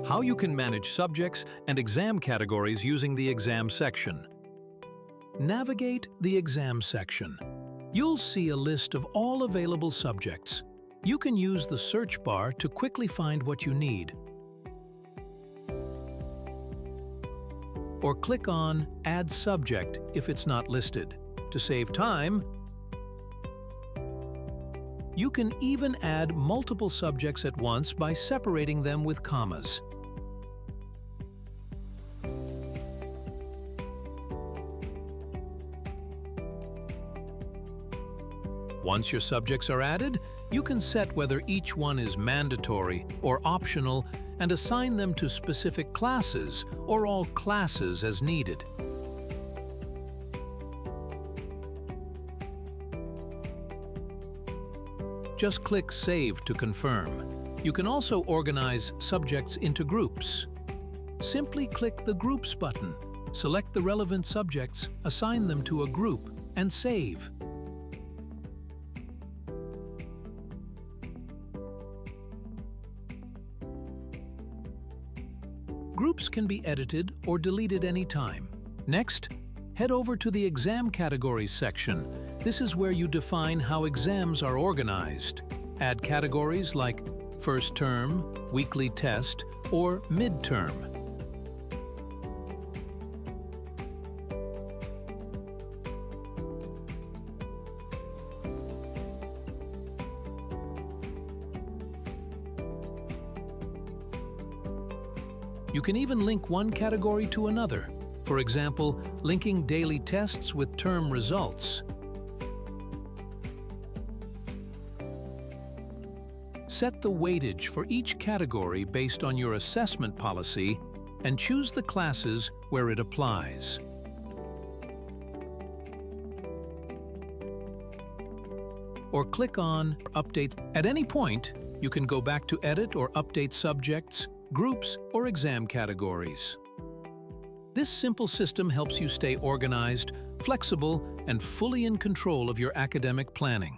How you can manage subjects and exam categories using the exam section. Navigate the exam section. You'll see a list of all available subjects. You can use the search bar to quickly find what you need. Or click on Add Subject if it's not listed. To save time, you can even add multiple subjects at once by separating them with commas. Once your subjects are added, you can set whether each one is mandatory or optional and assign them to specific classes or all classes as needed. Just click Save to confirm. You can also organize subjects into groups. Simply click the Groups button, select the relevant subjects, assign them to a group, and save. Groups can be edited or deleted anytime. Next, head over to the Exam Categories section. This is where you define how exams are organized. Add categories like First Term, Weekly Test, or Midterm. You can even link one category to another. For example, linking daily tests with term results. Set the weightage for each category based on your assessment policy and choose the classes where it applies. Or click on Update. At any point, you can go back to edit or update subjects, groups, or exam categories. This simple system helps you stay organized, flexible, and fully in control of your academic planning.